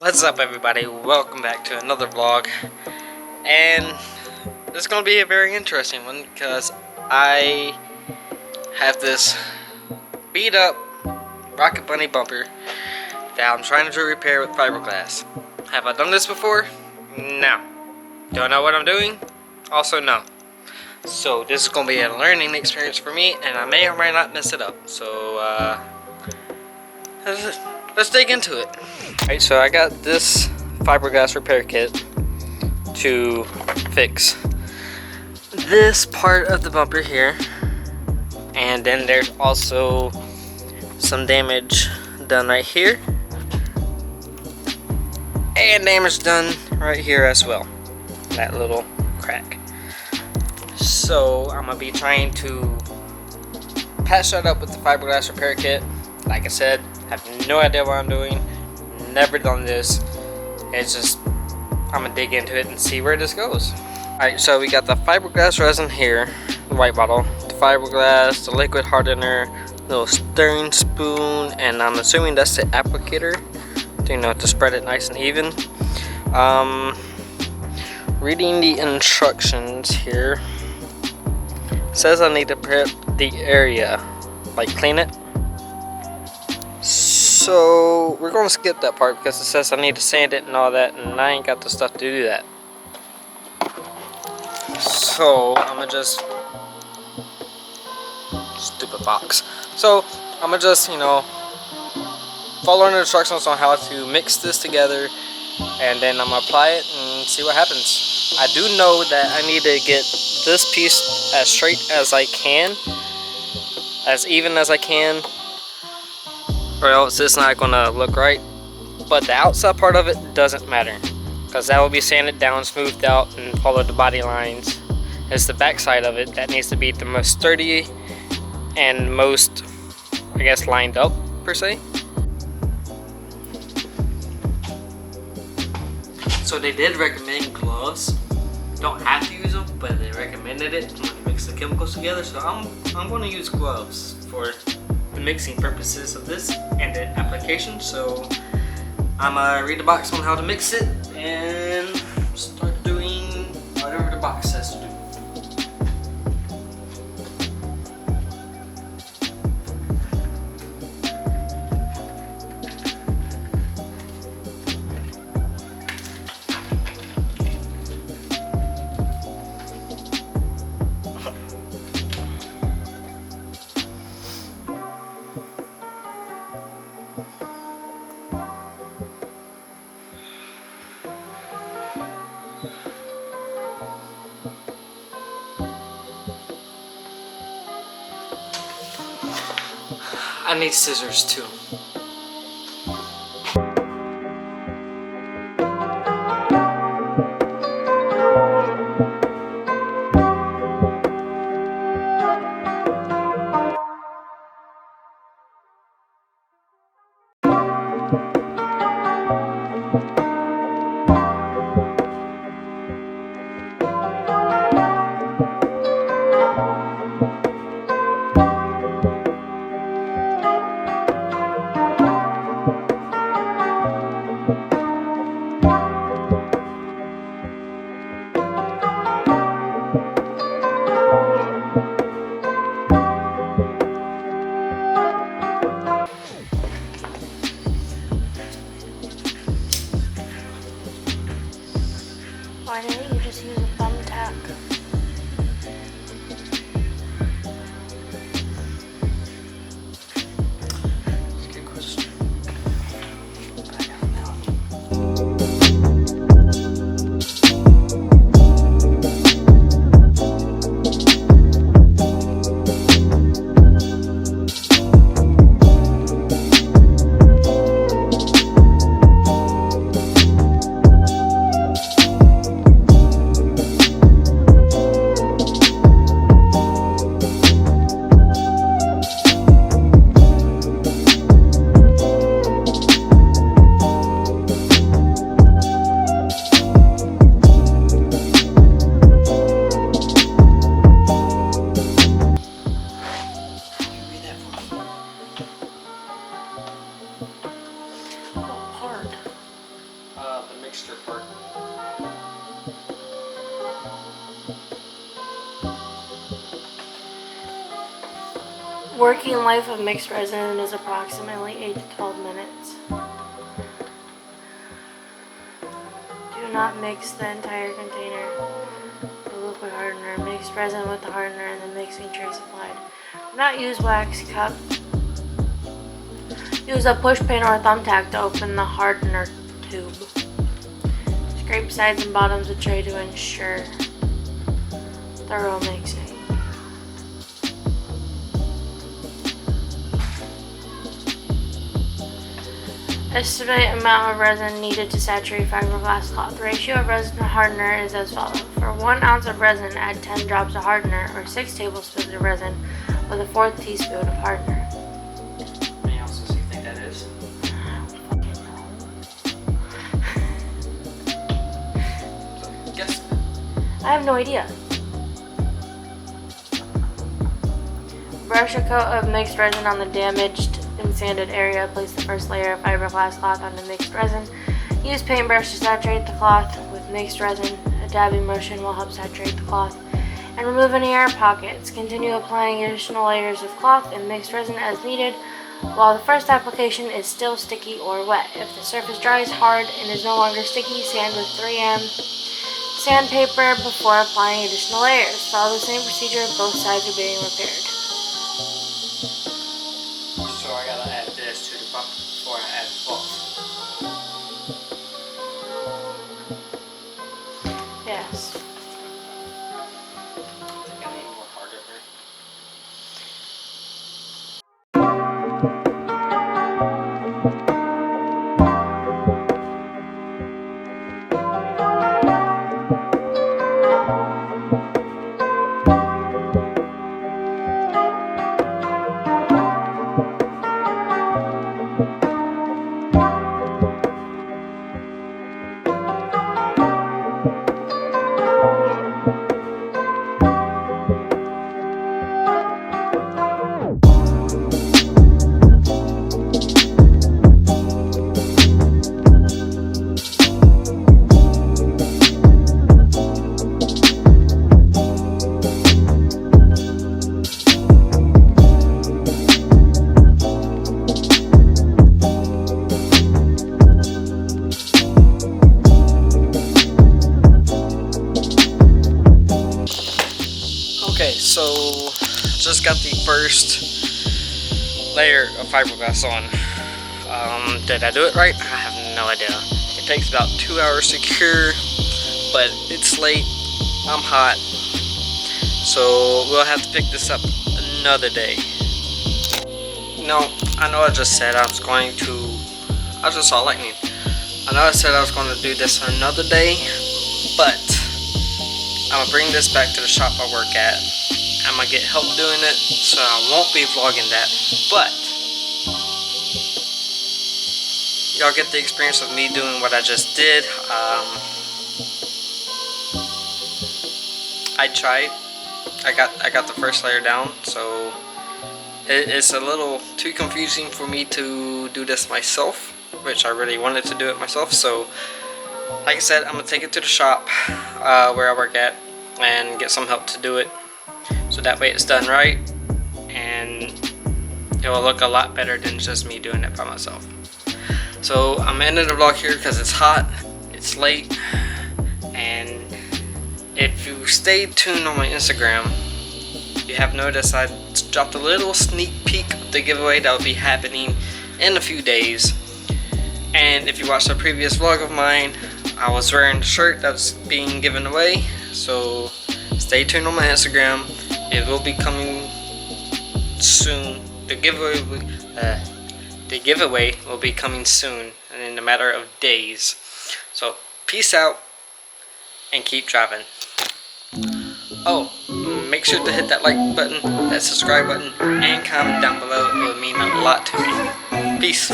What's up, everybody? Welcome back to another vlog, and this is going to be a very interesting one because I have this beat up Rocket Bunny bumper that I'm trying to repair with fiberglass. Have I done this before? No. Do I know what I'm doing? Also no. So this is going to be a learning experience for me, and I may or may not mess it up. So let's dig into it. Alright, so I got this fiberglass repair kit to fix this part of the bumper here, and then there's also some damage done right here and damage done right here as well, that little crack. So I'm gonna be trying to patch that up with the fiberglass repair kit. Like I said, I have no idea what I'm doing, never done this. It's just, I'm gonna dig into it and see where this goes. Alright, so we got the fiberglass resin here, the white bottle, the fiberglass, the liquid hardener, little stirring spoon, and I'm assuming that's the applicator to spread it nice and even. Reading the instructions here, it says I need to prep the area, like clean it. So we're gonna skip that part because it says I need to sand it and all that, and I ain't got the stuff to do that. So I'm gonna just, stupid box. So I'm gonna just, follow the instructions on how to mix this together, and then I'm gonna apply it and see what happens. I do know that I need to get this piece as straight as I can, as even as I can, or else it's not gonna look right. But the outside part of it doesn't matter, because that will be sanded down, smoothed out, and follow the body lines. It's the back side of it that needs to be the most sturdy and most, I guess, lined up per se. So they did recommend gloves. Don't have to use them, but they recommended it when you mix the chemicals together. So I'm going to use gloves for the mixing purposes of this and the application. So I'm gonna read the box on how to mix it and start doing whatever the box says to do. I need scissors too. Why didn't you just use a thumbtack? That's a good question. mixture part. Working life of mixed resin is approximately 8 to 12 minutes. Do not mix the entire container with liquid hardener. Mix resin with the hardener and the mixing tray supplied. Do not use wax cup. Use a push pin or a thumbtack to open the hardener tube. Scrape sides and bottoms of the tray to ensure thorough mixing. Estimate amount of resin needed to saturate fiberglass cloth. The ratio of resin to hardener is as follows. For 1 ounce of resin, add 10 drops of hardener or 6 tablespoons of resin with a 1/4 teaspoon of hardener. How many ounces do you think that is? Guess. I have no idea. Brush a coat of mixed resin on the damaged and sanded area. Place the first layer of fiberglass cloth on the mixed resin. Use paintbrush to saturate the cloth with mixed resin. A dabbing motion will help saturate the cloth and remove any air pockets. Continue applying additional layers of cloth and mixed resin as needed while the first application is still sticky or wet. If the surface dries hard and is no longer sticky, sand with 3M sandpaper before applying additional layers. Follow the same procedure if both sides are being repaired. So I gotta add this to the pump before I add both. Yes. I think I need more hardener. Okay, so just got the first layer of fiberglass on. Did I do it right? I have no idea. It takes about 2 hours to cure, but it's late. I'm hot, so we'll have to pick this up another day. No, I know I just said I was going to. I just saw lightning. I know I said I was going to do this another day, but I'm gonna bring this back to the shop I work at. I'm gonna get help doing it, so I won't be vlogging that. But y'all get the experience of me doing what I just did. I tried. I got the first layer down, so it's a little too confusing for me to do this myself, which I really wanted to do it myself. So like I said, I'm gonna take it to the shop where I work at and get some help to do it, so that way it's done right and it will look a lot better than just me doing it by myself. So I'm ending the vlog here because it's hot, it's late, and if you stay tuned on my Instagram, you have noticed I dropped a little sneak peek of the giveaway that will be happening in a few days. And if you watched a previous vlog of mine, I was wearing the shirt that's being given away, so stay tuned on my Instagram. It will be coming soon. The giveaway will be coming soon, and in a matter of days. So peace out and keep driving. Oh, make sure to hit that like button, that subscribe button, and comment down below. It would mean a lot to me. Peace.